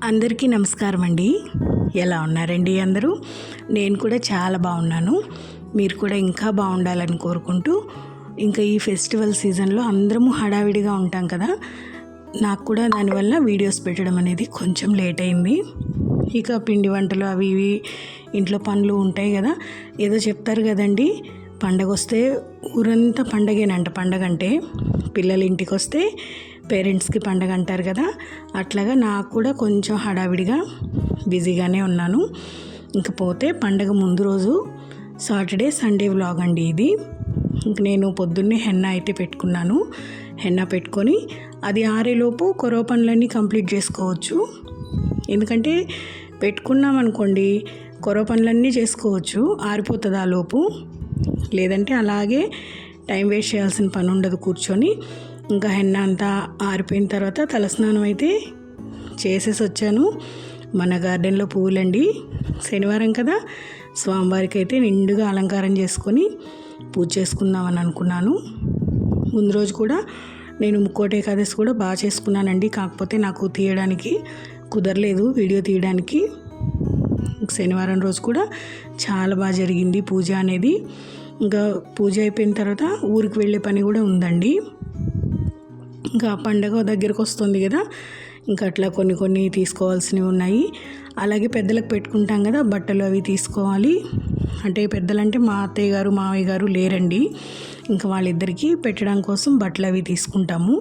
అందరికీ నమస్కారం అండి. ఎలా ఉన్నారండి అందరూ? నేను కూడా చాలా బాగున్నాను. మీరు కూడా ఇంకా బాగుండాలని కోరుకుంటూ, ఇంకా ఈ ఫెస్టివల్ సీజన్లో అందరము హడావిడిగా ఉంటాం కదా, నాకు కూడా దానివల్ల వీడియోస్ పెట్టడం అనేది కొంచెం లేట్ అయింది. ఇక పిండి వంటలు అవి ఇవి ఇంట్లో పనులు ఉంటాయి కదా. ఏదో చెప్తారు కదండి, పండగ వస్తే ఊరంతా పండగేనంట. పండగ అంటే పిల్లలు ఇంటికి వస్తే పేరెంట్స్కి పండగ అంటారు కదా, అట్లాగా నాకు కూడా కొంచెం హడావిడిగా బిజీగానే ఉన్నాను. ఇంకపోతే పండగ ముందు రోజు సాటర్డే సండే వ్లాగ్ అండి ఇది. ఇంక నేను పొద్దున్నే హెన్నా అయితే పెట్టుకున్నాను. హెన్నా పెట్టుకొని అది ఆరేలోపు కొరవ పనులన్నీ కంప్లీట్ చేసుకోవచ్చు. ఎందుకంటే పెట్టుకున్నాం అనుకోండి, కొరవ పనులన్నీ చేసుకోవచ్చు, ఆరిపోతుంది ఆ లోపు. లేదంటే అలాగే టైం వేస్ట్ చేయాల్సిన పని ఉండదు కూర్చొని. ఇంకా హెన్నా అంతా ఆరిపోయిన తర్వాత తలస్నానం అయితే చేసేసి వచ్చాను. మన గార్డెన్లో పువ్వులండి, శనివారం కదా, స్వామివారికి అయితే నిండుగా అలంకారం చేసుకొని పూజ చేసుకుందామని అనుకున్నాను. ముందు రోజు కూడా నేను ముక్కోటి ఏకాదశి కూడా బాగా చేసుకున్నానండి. కాకపోతే నాకు తీయడానికి కుదరలేదు, వీడియో తీయడానికి. శనివారం రోజు కూడా చాలా బాగా జరిగింది పూజ అనేది. ఇంకా పూజ అయిపోయిన తర్వాత ఊరికి వెళ్ళే పని కూడా ఉందండి. ఇంకా పండగ దగ్గరకు వస్తుంది కదా, ఇంకా అట్లా కొన్ని తీసుకోవాల్సినవి ఉన్నాయి. అలాగే పెద్దలకు పెట్టుకుంటాం కదా, బట్టలు అవి తీసుకోవాలి. అంటే పెద్దలంటే మా అత్తయ్య గారు మావయ్య గారు లేరండి, ఇంకా వాళ్ళిద్దరికీ పెట్టడం కోసం బట్టలు అవి తీసుకుంటాము.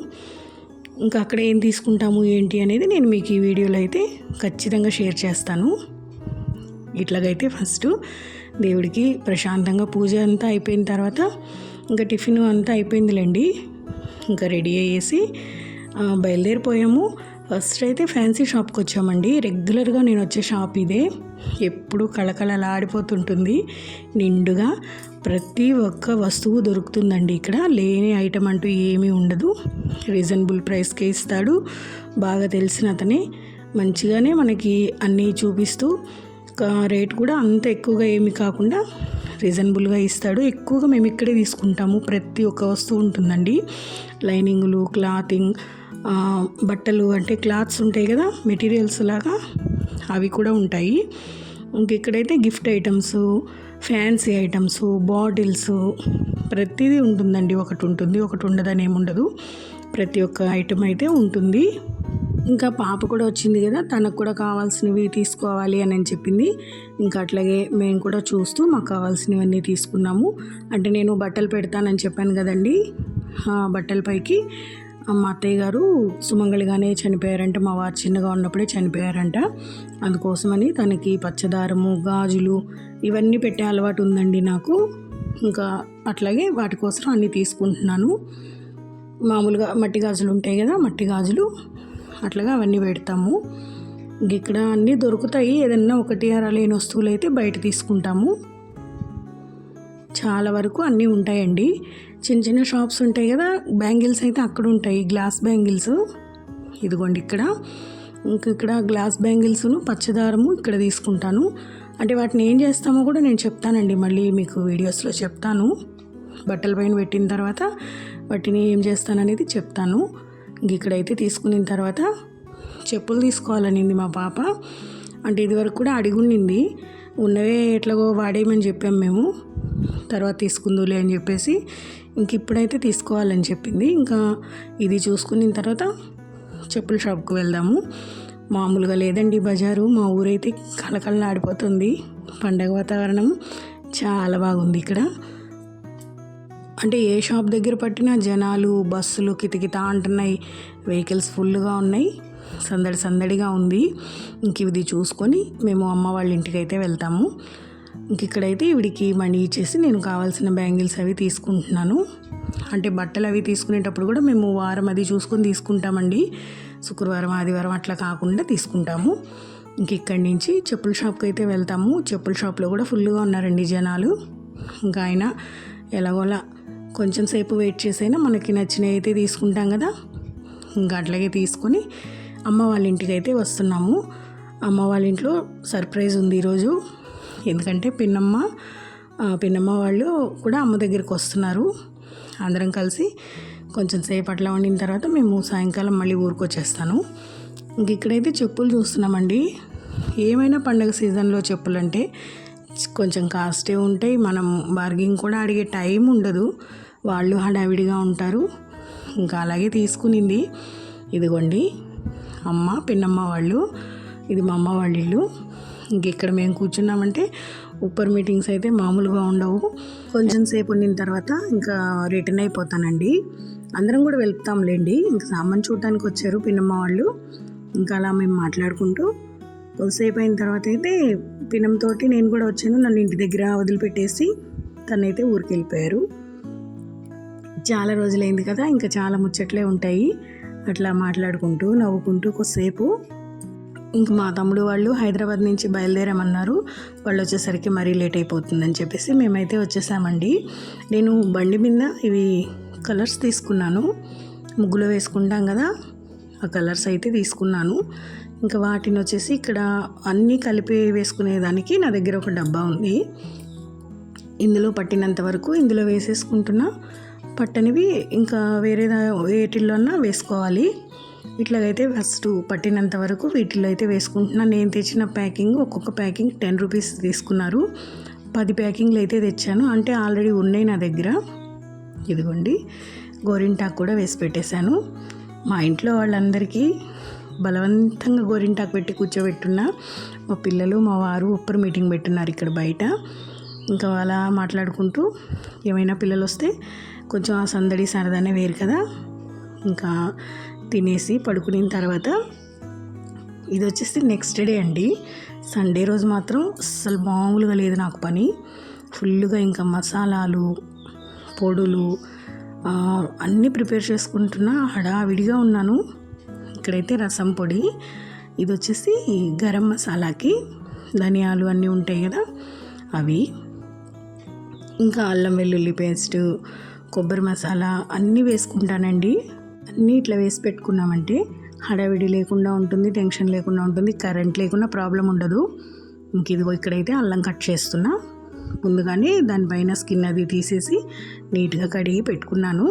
ఇంకా అక్కడ ఏం తీసుకుంటాము ఏంటి అనేది నేను మీకు ఈ వీడియోలో అయితే ఖచ్చితంగా షేర్ చేస్తాను. ఇట్లాగైతే ఫస్ట్ దేవుడికి ప్రశాంతంగా పూజ అంతా అయిపోయిన తర్వాత ఇంకా టిఫిన్ అంతా అయిపోయిందిలేండి, ఇంకా రెడీ అయ్యేసి బయలుదేరిపోయాము. ఫస్ట్ అయితే ఫ్యాన్సీ షాప్కి వచ్చామండి. రెగ్యులర్గా నేను వచ్చే షాప్ ఇదే. ఎప్పుడు కళకళలాడిపోతుంటుంది, నిండుగా ప్రతి ఒక్క వస్తువు దొరుకుతుందండి ఇక్కడ. లేని ఐటమ్ అంటూ ఏమీ ఉండదు. రీజనబుల్ ప్రైస్కే ఇస్తాడు. బాగా తెలిసిన అతనే మంచిగానే మనకి అన్నీ చూపిస్తూ, రేట్ కూడా అంత ఎక్కువగా ఏమీ కాకుండా రీజనబుల్గా ఇస్తాడు. ఎక్కువగా మేము ఇక్కడే తీసుకుంటాము. ప్రతి ఒక్క వస్తువు ఉంటుందండి. లైనింగులు, క్లాతింగ్, బట్టలు అంటే క్లాత్స్ ఉంటాయి కదా, మెటీరియల్స్ లాగా అవి కూడా ఉంటాయి. ఇంక ఇక్కడైతే gift items, fancy items, bottles ప్రతిదీ ఉంటుందండి. ఒకటి ఉంటుంది, ఒకటి ఉండదని ఏముండదు. ప్రతి ఒక్క ఐటమ్ అయితే ఉంటుంది. ఇంకా పాప కూడా వచ్చింది కదా, తనకు కూడా కావాల్సినవి తీసుకోవాలి అని చెప్పింది. ఇంకా అట్లాగే మేము కూడా చూస్తూ మాకు కావాల్సినవన్నీ తీసుకున్నాము. అంటే నేను బట్టలు పెడతానని చెప్పాను కదండి, బట్టల పైకి మా అత్తయ్య గారు సుమంగళిగానే చనిపోయారంట. మా వారు చిన్నగా ఉన్నప్పుడే చనిపోయారంట. అందుకోసమని తనకి పచ్చదారము, గాజులు ఇవన్నీ పెట్టే అలవాటు ఉందండి నాకు. ఇంకా అట్లాగే వాటి కోసం అన్నీ తీసుకుంటున్నాను. మామూలుగా మట్టి గాజులు ఉంటాయి కదా, మట్టి గాజులు అట్లాగా అవన్నీ పెడతాము. ఇక్కడ అన్నీ దొరుకుతాయి. ఏదన్నా ఒకటి అర లేని వస్తువులు అయితే బయట తీసుకుంటాము. చాలా వరకు అన్నీ ఉంటాయండి. చిన్న చిన్న షాప్స్ ఉంటాయి కదా, బ్యాంగిల్స్ అయితే అక్కడ ఉంటాయి, గ్లాస్ బ్యాంగిల్స్. ఇదిగోండి ఇక్కడ గ్లాస్ బ్యాంగిల్స్ను పచ్చదారము ఇక్కడ తీసుకుంటాను. అంటే వాటిని ఏం చేస్తామో కూడా నేను చెప్తానండి, మళ్ళీ మీకు వీడియోస్లో చెప్తాను. బట్టల పైన పెట్టిన తర్వాత వాటిని ఏం చేస్తాననేది చెప్తాను. ఇక్కడైతే తీసుకున్న తర్వాత చెప్పులు తీసుకోవాలనింది మా పాప. అంటే ఇదివరకు కూడా అడిగుండింది, ఉన్నవే ఎట్లాగో వాడేయమని చెప్పాము మేము, తర్వాత తీసుకుందులే అని చెప్పేసి. ఇంక ఇప్పుడైతే తీసుకోవాలని చెప్పింది. ఇంకా ఇది చూసుకున్న తర్వాత చెప్పుల షాప్కి వెళ్దాము. మామూలుగా లేదండి బజారు, మా ఊరైతే కళకళలాడిపోతుంది. పండగ వాతావరణం చాలా బాగుంది ఇక్కడ. అంటే ఏ షాప్ దగ్గర పట్టినా జనాలు, బస్సులు కితకితా అంటున్నాయి, వెహికల్స్ ఫుల్గా ఉన్నాయి, సందడిగా ఉంది. ఇంక ఇది చూసుకొని మేము అమ్మ వాళ్ళ ఇంటికి అయితే వెళ్తాము. ఇంక ఇక్కడైతే ఇవిడికి మనీ ఇచ్చేసి నేను కావాల్సిన బ్యాంగిల్స్ అవి తీసుకుంటున్నాను. అంటే బట్టలు అవి తీసుకునేటప్పుడు కూడా మేము వారం అది చూసుకొని తీసుకుంటామండి. శుక్రవారం, ఆదివారం అట్లా కాకుండా తీసుకుంటాము. ఇంక ఇక్కడి నుంచి చెప్పుల షాప్కి అయితే వెళ్తాము. చెప్పుల షాప్లో కూడా ఫుల్గా ఉన్నారండి జనాలు. ఇంకా ఆయన ఎలాగోలా కొంచెం సేపు వెయిట్ చేసైనా మనకి నచ్చినవి అయితే తీసుకుంటాం కదా. ఇంకా అట్లాగే తీసుకొని అమ్మ వాళ్ళ ఇంటికి అయితే వస్తున్నాము. అమ్మ వాళ్ళ ఇంట్లో సర్ప్రైజ్ ఉంది ఈరోజు. ఎందుకంటే పిన్నమ్మ వాళ్ళు కూడా అమ్మ దగ్గరికి వస్తున్నారు. అందరం కలిసి కొంచెం సేపు అట్లా వండిన తర్వాత మేము సాయంకాలం మళ్ళీ ఊరికి వచ్చేస్తాను. ఇంక ఇక్కడైతే చెప్పులు చూస్తున్నామండి. ఏమైనా పండగ సీజన్లో చెప్పులు అంటే కొంచెం కాస్టే ఉంటాయి. మనం బార్గింగ్ కూడా అడిగే టైం ఉండదు, వాళ్ళు హడావిడిగా ఉంటారు. ఇంకా అలాగే తీసుకునింది. ఇదిగోండి అమ్మ పిన్నమ్మ వాళ్ళు, ఇది మా అమ్మ వాళ్ళ ఇల్లు. ఇంక ఇక్కడ మేము కూర్చున్నామంటే ఉప్పర్ మీటింగ్స్ అయితే మామూలుగా ఉండవు. కొంచెం సేపు ఉండిన తర్వాత ఇంకా రిటర్న్ అయిపోతానండి. అందరం కూడా వెళ్తాంలేండి. ఇంక సామాన్ చూడటానికి వచ్చారు పిన్నమ్మ వాళ్ళు. ఇంకా అలా మేము మాట్లాడుకుంటూ కొద్దిసేపు అయిన తర్వాత అయితే పిన్నంతోటి నేను కూడా వచ్చాను. నన్ను ఇంటి దగ్గర వదిలిపెట్టేసి తనైతే ఊరికి వెళ్ళిపోయారు. చాలా రోజులైంది కదా, ఇంకా చాలా ముచ్చట్లే ఉంటాయి. అట్లా మాట్లాడుకుంటూ నవ్వుకుంటూ కొద్దిసేపు ఇంక మా తమ్ముడు వాళ్ళు హైదరాబాద్ నుంచి బయలుదేరామన్నారు. వాళ్ళు వచ్చేసరికి మరీ లేట్ అయిపోతుందని చెప్పేసి మేమైతే వచ్చేసామండి. నేను బండి మీద ఇవి కలర్స్ తీసుకున్నాను, ముగ్గులో వేసుకుంటాం కదా, ఆ కలర్స్ అయితే తీసుకున్నాను. ఇంకా వాటిని వచ్చేసి ఇక్కడ అన్నీ కలిపి వేసుకునేదానికి నా దగ్గర ఒక డబ్బా ఉంది. ఇందులో పట్టినంత వరకు ఇందులో వేసేసుకుంటున్నా, పట్టనివి ఇంకా వేటిల్లోన్నా వేసుకోవాలి. ఇట్లాగైతే ఫస్ట్ పట్టినంత వరకు వీటిల్లో అయితే వేసుకుంటున్నా. నేను తెచ్చిన ప్యాకింగ్ ఒక్కొక్క ప్యాకింగ్ 10 రూపీస్ తీసుకున్నారు. 10 ప్యాకింగ్లు అయితే తెచ్చాను, అంటే ఆల్రెడీ ఉన్నాయి నా దగ్గర. ఇదిగోండి గోరింటాకు కూడా వేసి పెట్టేశాను. మా ఇంట్లో వాళ్ళందరికీ బలవంతంగా గోరింటాకు పెట్టి కూర్చోబెట్టున్నా. మా పిల్లలు మా వారు ఉప్పర్ మీటింగ్ పెట్టున్నారు ఇక్కడ బయట. ఇంకా అలా మాట్లాడుకుంటూ ఏమైనా పిల్లలు వస్తే కొంచెం ఆ సందడి సరదానే వేరు కదా. ఇంకా తినేసి పడుకున్న తర్వాత ఇది వచ్చేసి నెక్స్ట్ డే అండి, సండే రోజు మాత్రం అస్సలు మామూలుగా లేదు నాకు పని. ఫుల్గా ఇంకా మసాలాలు పొడులు అన్నీ ప్రిపేర్ చేసుకుంటున్నా, హడావిడిగా ఉన్నాను. ఇక్కడైతే రసం పొడి, ఇది వచ్చేసి గరం మసాలాకి ధనియాలు అన్నీ ఉంటాయి కదా అవి, ఇంకా అల్లం వెల్లుల్లి పేస్ట్, కొబ్బరి మసాలా అన్నీ వేసుకుంటానండి. అన్నీ ఇట్లా వేసి పెట్టుకున్నామంటే హడావిడి లేకుండా ఉంటుంది, టెన్షన్ లేకుండా ఉంటుంది, కరెంట్ లేకుండా ప్రాబ్లం ఉండదు. ఇంక ఇదిగో ఇక్కడైతే అల్లం కట్ చేస్తున్నా. ముందుగానే దానిపైన స్కిన్ అది తీసేసి నీట్గా కడిగి పెట్టుకున్నాను.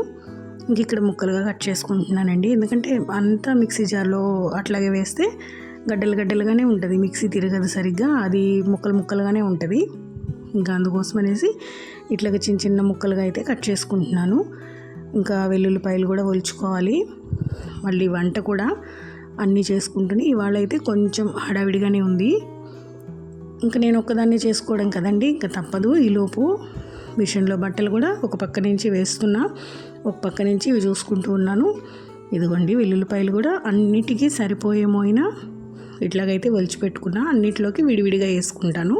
ఇంక ఇక్కడ ముక్కలుగా కట్ చేసుకుంటున్నానండి. ఎందుకంటే అంతా మిక్సీ జార్లో అట్లాగే వేస్తే గడ్డలు గడ్డలుగానే ఉంటుంది, మిక్సీ తిరగదు సరిగ్గా, అది ముక్కలు ముక్కలుగానే ఉంటుంది. ఇంకా అందుకోసం అనేసి ఇట్లాగ చిన్న చిన్న ముక్కలుగా అయితే కట్ చేసుకుంటున్నాను. ఇంకా వెల్లుల్లిపాయలు కూడా ఒలుచుకోవాలి, మళ్ళీ వంట కూడా అన్నీ చేసుకుంటుని. ఇవాళ అయితే కొంచెం హడావిడిగానే ఉంది. ఇంకా నేను ఒక్కదాన్నే చేసుకోవడం కదండి, ఇంకా తప్పదు. ఈలోపు మిషన్లో బట్టలు కూడా ఒక పక్క నుంచి వేస్తున్నా, ఒక పక్క నుంచి ఇవి చూసుకుంటూ ఉన్నాను. ఇదిగోండి వెల్లుల్లిపాయలు కూడా అన్నిటికీ సరిపోయేమోయినా ఇట్లాగైతే ఒలిచిపెట్టుకున్నా, అన్నిటిలోకి విడివిడిగా వేసుకుంటాను.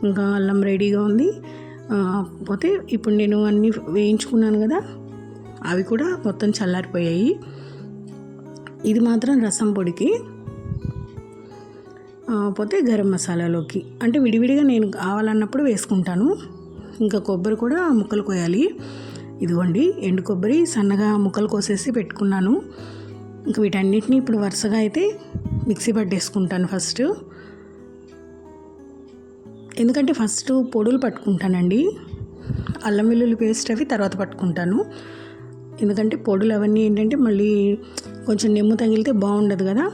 ఇంకా అల్లం రెడీగా ఉంది. పోతే ఇప్పుడు నేను అన్నీ వేయించుకున్నాను కదా, అవి కూడా మొత్తం చల్లారిపోయాయి. ఇది మాత్రం రసం పొడికి, పోతే గరం మసాలాలోకి, అంటే విడివిడిగా నేను కావాలన్నప్పుడు వేసుకుంటాను. ఇంకా కొబ్బరి కూడా ముక్కలు కోయాలి. ఇదిగోండి ఎండు కొబ్బరి సన్నగా ముక్కలు కోసేసి పెట్టుకున్నాను. ఇంకా వీటన్నిటిని ఇప్పుడు వరుసగా అయితే మిక్సీ పట్టేసుకుంటాను ఫస్ట్. ఎందుకంటే ఫస్ట్ పొడులు పట్టుకుంటానండి, అల్లం వెల్లుల్లి పేస్ట్ అవి తర్వాత పట్టుకుంటాను. ఎందుకంటే పొడులు అవన్నీ ఏంటంటే మళ్ళీ కొంచెం నెమ్ము తగిలితే బాగుండదు కదా,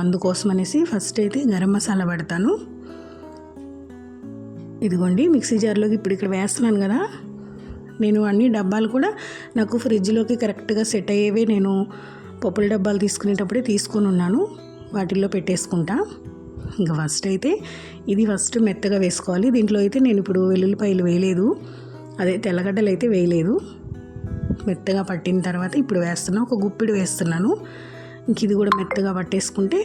అందుకోసం అనేసి ఫస్ట్ అయితే గరం మసాలా పడతాను. ఇదిగోండి మిక్సీ జార్లోకి ఇప్పుడు ఇక్కడ వేస్తున్నాను కదా. నేను అన్ని డబ్బాలు కూడా నాకు ఫ్రిడ్జ్లోకి కరెక్ట్గా సెట్ అయ్యేవే, నేను పప్పుల డబ్బాలు తీసుకునేటప్పుడే తీసుకొని ఉన్నాను, వాటిల్లో పెట్టేసుకుంటా. ఇంకా ఫస్ట్ అయితే ఇది ఫస్ట్ మెత్తగా వేసుకోవాలి. దీంట్లో అయితే నేను ఇప్పుడు వెల్లుల్లిపాయలు వేయలేదు, అదే తెల్లగడ్డలు అయితే వేయలేదు. మెత్తగా పట్టిన తర్వాత ఇప్పుడు వేస్తున్నాను, ఒక గుప్పిడి వేస్తున్నాను. ఇంక ఇది కూడా మెత్తగా పట్టేసుకుంటే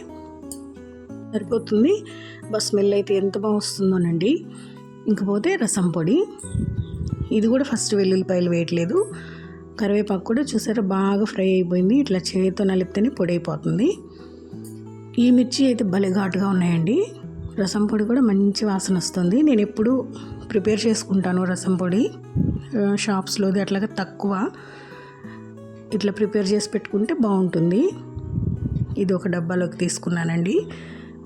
సరిపోతుంది. స్మెల్ అయితే ఎంత బాగా వస్తుందోనండి. ఇంకపోతే రసం పొడి, ఇది కూడా ఫస్ట్ వెల్లుల్లిపాయలు వేయట్లేదు. కరివేపాకు కూడా చూసారా బాగా ఫ్రై అయిపోయింది, ఇట్లా చేతితో నలిపితేనే పొడి అయిపోతుంది. ఈ మిర్చి అయితే భలే ఘాటుగా ఉన్నాయండి. రసం పొడి కూడా మంచి వాసన వస్తుంది. నేను ఎప్పుడు ప్రిపేర్ చేసుకుంటాను రసం పొడి, షాప్స్లోది అట్లాగా తక్కువ, ఇట్లా ప్రిపేర్ చేసి పెట్టుకుంటే బాగుంటుంది. ఇది ఒక డబ్బాలోకి తీసుకున్నానండి.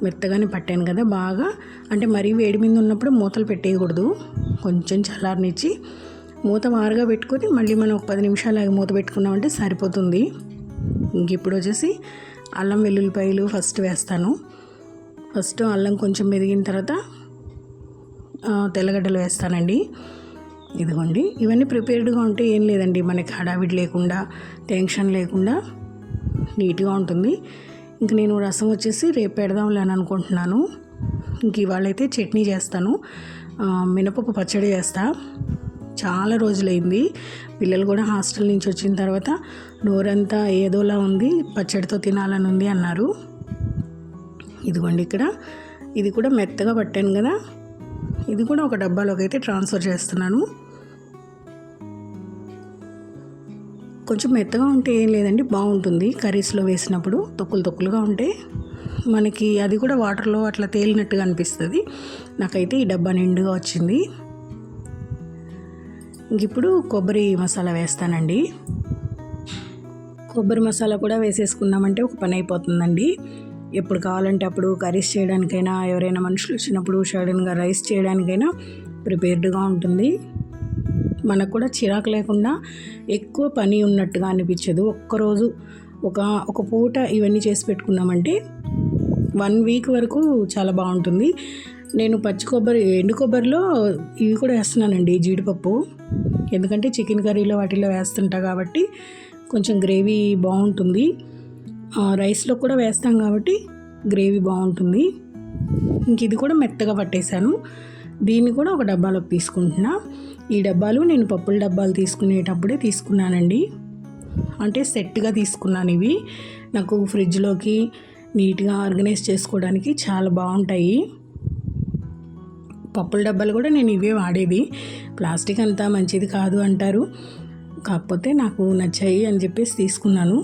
మెత్తగానే పట్టాను కదా బాగా, అంటే మరీ వేడి మీద ఉన్నప్పుడు మూతలు పెట్టేయకూడదు, కొంచెం చల్లారనిచ్చి మూత మారుగా పెట్టుకొని మళ్ళీ మనం ఒక 10 నిమిషాలు మూత పెట్టుకున్నామంటే సరిపోతుంది. ఇంక ఇప్పుడు వచ్చేసి అల్లం వెల్లుల్లిపాయలు ఫస్ట్ వేస్తాను. ఫస్ట్ అల్లం కొంచెం మెదిగిన తర్వాత తెల్లగడ్డలు వేస్తానండి. ఇదిగోండి, ఇవన్నీ ప్రిపేర్డ్గా ఉంటే ఏం లేదండి, మనకి హడావిడి లేకుండా టెన్షన్ లేకుండా నీట్గా ఉంటుంది. ఇంక నేను రసం వచ్చేసి రేపు పెడదాంలే అని అనుకుంటున్నాను. ఇంక ఇవాళ అయితే చట్నీ చేస్తాను, మినపప్పు పచ్చడి చేస్తా. చాలా రోజులైంది, పిల్లలు కూడా హాస్టల్ నుంచి వచ్చిన తర్వాత నోరంతా ఏదోలా ఉంది, పచ్చడితో తినాలని ఉంది అన్నారు. ఇదిగోండి, ఇక్కడ ఇది కూడా మెత్తగా పట్టాను కదా, ఇది కూడా ఒక డబ్బాలోకి అయితే ట్రాన్స్ఫర్ చేస్తున్నాను. కొంచెం మెత్తగా ఉంటే ఏం లేదండి, బాగుంటుంది. కర్రీస్లో వేసినప్పుడు తొక్కులుగా ఉంటే మనకి అది కూడా వాటర్లో అట్లా తేలినట్టుగా అనిపిస్తుంది. నాకైతే ఈ డబ్బా నిండుగా వచ్చింది. ఇంక ఇప్పుడు కొబ్బరి మసాలా వేస్తానండి. కొబ్బరి మసాలా కూడా వేసేసుకున్నామంటే ఒక పని అయిపోతుందండి. ఎప్పుడు కావాలంటే అప్పుడు కర్రీస్ చేయడానికైనా, ఎవరైనా మనుషులు వచ్చినప్పుడు సడన్గా రైస్ చేయడానికైనా ప్రిపేర్డ్గా ఉంటుంది. మనకు కూడా చిరాకు లేకుండా ఎక్కువ పని ఉన్నట్టుగా అనిపించదు. ఒక్కరోజు ఒక పూట ఇవన్నీ చేసి పెట్టుకున్నామంటే 1 వీక్ వరకు చాలా బాగుంటుంది. నేను ఎండు కొబ్బరిలో ఇవి కూడా వేస్తున్నానండి, జీడిపప్పు. ఎందుకంటే చికెన్ కర్రీలో వాటిలో వేస్తుంటా కాబట్టి కొంచెం గ్రేవీ బాగుంటుంది. రైస్లో కూడా వేస్తాం కాబట్టి గ్రేవీ బాగుంటుంది. ఇంక ఇది కూడా మెత్తగా పట్టేశాను. దీన్ని కూడా ఒక డబ్బాలోకి తీసుకుంటున్నా. ఈ డబ్బాలు నేను పప్పుల డబ్బాలు తీసుకునేటప్పుడే తీసుకున్నానండి, అంటే సెట్గా తీసుకున్నాను. ఇవి నాకు ఫ్రిడ్జ్లోకి నీట్గా ఆర్గనైజ్ చేసుకోవడానికి చాలా బాగుంటాయి. పప్పుల డబ్బాలు కూడా నేను ఇవే వాడేది. ప్లాస్టిక్ అంతా మంచిది కాదు అంటారు, కాకపోతే నాకు నచ్చాయి అని చెప్పేసి తీసుకున్నాను.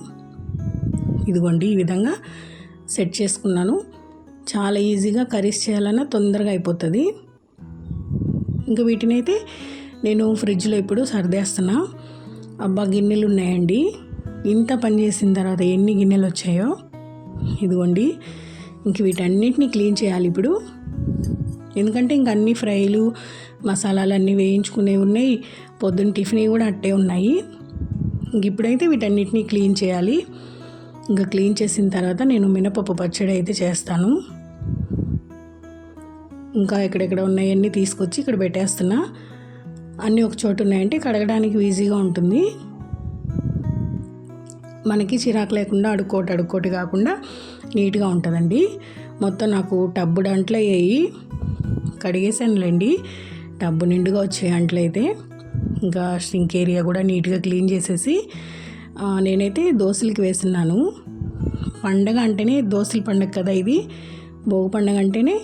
ఇదిగోండి, ఈ విధంగా సెట్ చేసుకున్నాను. చాలా ఈజీగా కర్రీస్ చేయాలన్నా తొందరగా అయిపోతుంది. ఇంకా వీటిని అయితే నేను ఫ్రిడ్జ్లో ఇప్పుడు సర్దేస్తున్నా. అబ్బా, గిన్నెలు ఉన్నాయండి. ఇంత పని చేసిన తర్వాత ఎన్ని గిన్నెలు వచ్చాయో. ఇదిగోండి, ఇంక వీటన్నిటిని క్లీన్ చేయాలి ఇప్పుడు. ఎందుకంటే ఇంక అన్ని ఫ్రైలు మసాలాలు అన్నీ వేయించుకునేవి ఉన్నాయి. పొద్దున్న టిఫిన్ కూడా అట్టే ఉన్నాయి. ఇంక ఇప్పుడైతే వీటన్నిటిని క్లీన్ చేయాలి. ఇంకా క్లీన్ చేసిన తర్వాత నేను మినపప్పు పచ్చడి అయితే చేస్తాను. ఇంకా ఎక్కడెక్కడ ఉన్నాయన్నీ తీసుకొచ్చి ఇక్కడ పెట్టేస్తున్నా. అన్నీ ఒక చోటు ఉన్నాయంటే కడగడానికి ఈజీగా ఉంటుంది. మనకి చిరాకు లేకుండా అడుక్కోటి కాకుండా నీట్గా ఉంటుందండి. మొత్తం నాకు టబ్బు అంట్లో వేయి కడిగేసానులేండి. టబ్బు నిండుగా వచ్చే అంట్లయితే ఇంకా సింక్ ఏరియా కూడా నీట్గా క్లీన్ చేసేసి నేనైతే దోశలకి వేస్తున్నాను. పండగ అంటేనే దోశల పండగ కదా ఇది, భోగి పండగ అంటేనే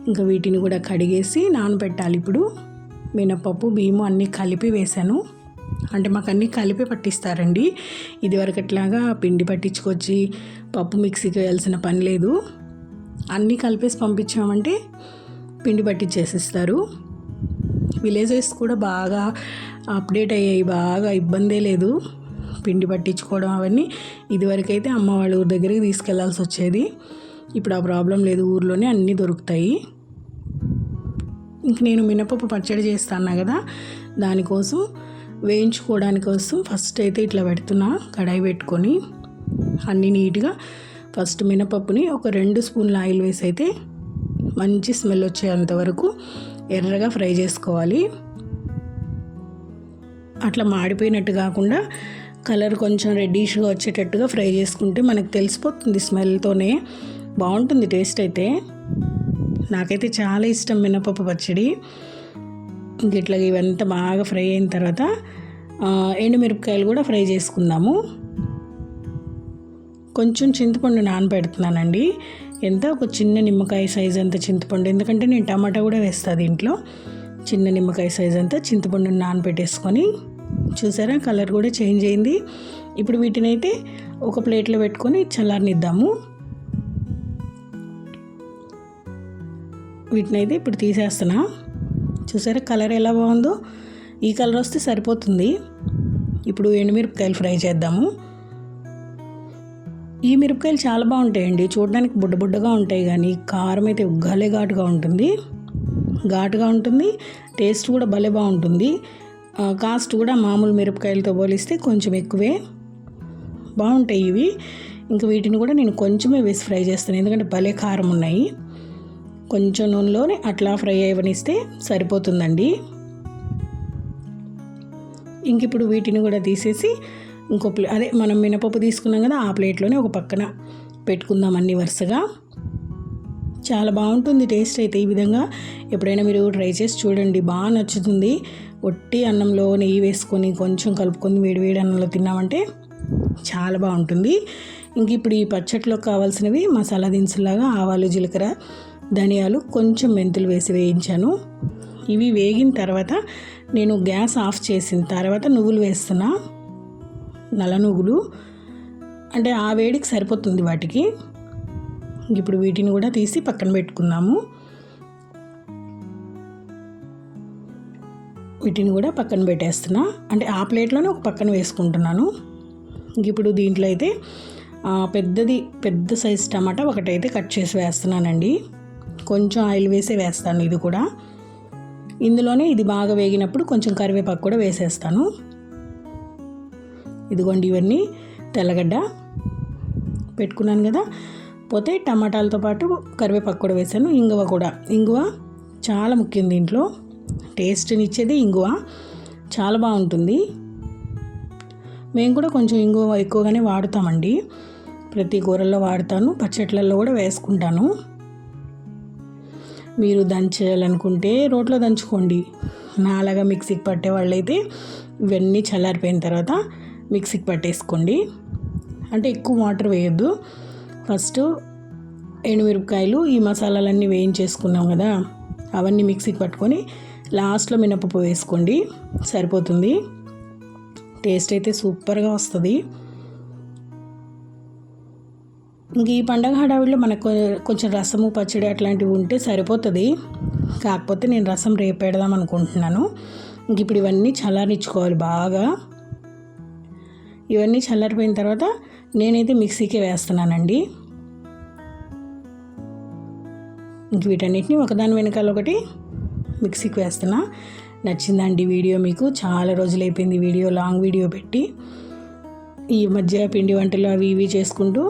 ఇంకా వీటిని కూడా కడిగేసి నానబెట్టాలి. ఇప్పుడు మినపప్పు బియ్యము అన్నీ కలిపి వేశాను. అంటే మాకు అన్నీ కలిపి పట్టిస్తారండి. ఇదివరకట్లాగా పిండి పట్టించుకొచ్చి పప్పు మిక్సీకి వేయాల్సిన పని లేదు. అన్నీ కలిపేసి పంపించామంటే పిండి పట్టించేసిస్తారు. విలేజెస్ కూడా బాగా అప్డేట్ అయ్యాయి, బాగా ఇబ్బందే లేదు పిండి పట్టించుకోవడం అవన్నీ. ఇదివరకైతే అమ్మ వాళ్ళ ఊరి దగ్గరికి తీసుకెళ్లాల్సి వచ్చేది. ఇప్పుడు ఆ ప్రాబ్లం లేదు, ఊర్లోనే అన్నీ దొరుకుతాయి. ఇంక నేను మినపప్పు పచ్చడి చేస్తాను కదా, దానికోసం వేయించుకోవడానికి కోసం ఫస్ట్ అయితే ఇట్లా పెడుతున్నా. కడాయి పెట్టుకొని అన్నీ నీట్గా ఫస్ట్ మినపప్పుని ఒక 2 స్పూన్ల ఆయిల్ వేసి అయితే మంచి స్మెల్ వచ్చేంత వరకు ఎర్రగా ఫ్రై చేసుకోవాలి. అట్లా మాడిపోయినట్టు కాకుండా కలర్ కొంచెం రెడ్డిష్గా వచ్చేటట్టుగా ఫ్రై చేసుకుంటే మనకు తెలిసిపోతుంది, స్మెల్తోనే బాగుంటుంది టేస్ట్ అయితే. నాకైతే చాలా ఇష్టం మినపప్పు పచ్చడి. ఇంక ఇట్లా ఇవంతా బాగా ఫ్రై అయిన తర్వాత ఎండుమిరపకాయలు కూడా ఫ్రై చేసుకుందాము. కొంచెం చింతపండు నానబెడుతున్నానండి. ఎంత ఒక చిన్న నిమ్మకాయ సైజ్ అంత చింతపండు, ఎందుకంటే నేను టమాటా కూడా వేస్తాను దీంట్లో. చిన్న నిమ్మకాయ సైజ్ అంతా చింతపండుని నానబెట్టేసుకొని, చూసారా కలర్ కూడా చేంజ్ అయింది. ఇప్పుడు వీటిని అయితే ఒక ప్లేట్లో పెట్టుకొని చల్లారనిద్దాము. వీటిని అయితే ఇప్పుడు తీసేస్తున్నా. చూసారా కలర్ ఎలా బాగుందో, ఈ కలర్ వస్తే సరిపోతుంది. ఇప్పుడు ఎండుమిరపకాయలు ఫ్రై చేద్దాము. ఈ మిరపకాయలు చాలా బాగుంటాయండి, చూడడానికి బుడ్డగా ఉంటాయి, కానీ కారం అయితే ఉగ్గాలే ఘాటుగా ఉంటుంది. టేస్ట్ కూడా భలే బాగుంటుంది. కాస్ట్ కూడా మామూలు మిరపకాయలతో పోలిస్తే కొంచెం ఎక్కువే బాగుంటాయి ఇవి. ఇంకా వీటిని కూడా నేను కొంచెమే వేసి ఫ్రై చేస్తాను, ఎందుకంటే భలే కారం ఉన్నాయి. కొంచెం నూనెలోనే అట్లా ఫ్రై అవ్వనిస్తే సరిపోతుందండి. ఇంక ఇప్పుడు వీటిని కూడా తీసేసి ఇంకో అదే మనం మినపప్పు తీసుకున్నాం కదా, ఆ ప్లేట్లోనే ఒక పక్కన పెట్టుకుందాం అన్ని వరుసగా. చాలా బాగుంటుంది టేస్ట్ అయితే. ఈ విధంగా ఎప్పుడైనా మీరు ట్రై చేసి చూడండి, బాగా నచ్చుతుంది. ఒట్టి అన్నంలో నెయ్యి వేసుకొని కొంచెం కలుపుకొని వేడి అన్నంలో తిన్నామంటే చాలా బాగుంటుంది. ఇంక ఇప్పుడు ఈ పచ్చట్లో కావాల్సినవి మసాలా దినుసులాగా ఆవాలు, జీలకర్ర, ధనియాలు, కొంచెం మెంతులు వేసి వేయించాను. ఇవి వేగిన తర్వాత నేను గ్యాస్ ఆఫ్ చేసిన తర్వాత నువ్వులు వేస్తున్నా, నల్ల నువ్వులు, అంటే ఆ వేడికి సరిపోతుంది వాటికి. ఇప్పుడు వీటిని కూడా తీసి పక్కన పెట్టుకుందాము. వీటిని కూడా పక్కన పెట్టేస్తున్నా, అంటే ఆ ప్లేట్లోనే ఒక పక్కన వేసుకుంటున్నాను. ఇప్పుడు దీంట్లో అయితే పెద్ద సైజు టమాటా ఒకటైతే కట్ చేసి వేస్తున్నానండి. కొంచెం ఆయిల్ వేసే వేస్తాను ఇది కూడా. ఇందులోనే ఇది బాగా వేగినప్పుడు కొంచెం కరివేపాకు కూడా వేసేస్తాను. ఇదిగోండి ఇవన్నీ తెల్లగడ్డ పెట్టుకున్నాను కదా, పోతే టమాటాలతో పాటు కరివేపాకు కూడా వేసాను. ఇంగువ చాలా ముఖ్యం దీంట్లో, టేస్ట్ని ఇచ్చేది ఇంగువ, చాలా బాగుంటుంది. మేము కూడా కొంచెం ఇంగువ ఎక్కువగానే వాడుతామండి, ప్రతి కూరల్లో వాడతాను, పచ్చట్లలో కూడా వేసుకుంటాను. మీరు దంచాలనుకుంటే రోట్లో దంచుకోండి. నాలాగా మిక్సీకి పట్టే వాళ్ళైతే ఇవన్నీ చల్లారిపోయిన తర్వాత మిక్సీకి పట్టేసుకోండి. అంటే ఎక్కువ వాటర్ వేయొద్దు. ఫస్ట్ ఎండుమిరపకాయలు, ఈ మసాలాలన్నీ వేయించేసుకున్నాం కదా, అవన్నీ మిక్సీకి పట్టుకొని లాస్ట్లో మినపప్పు వేసుకోండి, సరిపోతుంది. టేస్ట్ అయితే సూపర్గా వస్తుంది. ఇంక ఈ పండగ హడావిడిలో మనకు కొంచెం రసము, పచ్చడి అట్లాంటివి ఉంటే సరిపోతుంది. కాకపోతే నేను రసం రేపు పెడదాం అనుకుంటున్నాను. ఇంక ఇప్పుడు ఇవన్నీ చల్లారించుకోవాలి బాగా. ఇవన్నీ చల్లారిపోయిన తర్వాత నేనైతే మిక్సీకే వేస్తున్నానండి. ఇంక వీటన్నిటిని ఒకదాని వెనకాల ఒకటి మిక్సీకి వేస్తున్నా. నచ్చిందండి వీడియో మీకు? చాలా రోజులు అయిపోయింది వీడియో, లాంగ్ వీడియో పెట్టి. ఈ మధ్య పిండి వంటలు అవి ఇవి చేసుకుంటూ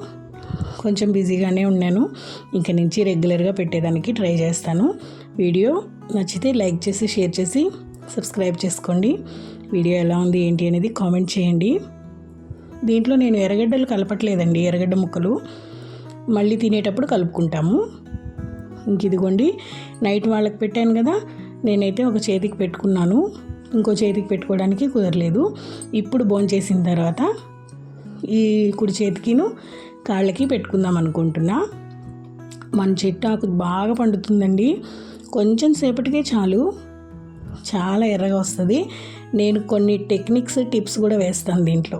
కొంచెం బిజీగానే ఉన్నాను. ఇంక నుంచి రెగ్యులర్గా పెట్టేదానికి ట్రై చేస్తాను. వీడియో నచ్చితే లైక్ చేసి, షేర్ చేసి, సబ్స్క్రైబ్ చేసుకోండి. వీడియో ఎలా ఉంది ఏంటి అనేది కామెంట్ చేయండి. దీంట్లో నేను ఎర్రగడ్డలు కలపట్లేదండి, ఎర్రగడ్డ ముక్కలు మళ్ళీ తినేటప్పుడు కలుపుకుంటాము. ఇంక ఇదిగోండి నైట్ వాళ్ళకి పెట్టాను కదా, నేనైతే ఒక చేతికి పెట్టుకున్నాను, ఇంకో చేతికి పెట్టుకోవడానికి కుదరలేదు. ఇప్పుడు భోంచేసిన తర్వాత ఈ కుడి చేతికిను కాళ్ళకి పెట్టుకుందాం అనుకుంటున్నా. మన చెట్టు ఆకు బాగా పండుతుందండి, కొంచెం సేపటికే చాలు, చాలా ఎర్రగా వస్తుంది. నేను కొన్ని టెక్నిక్స్, టిప్స్ కూడా వేస్తాను దీంట్లో.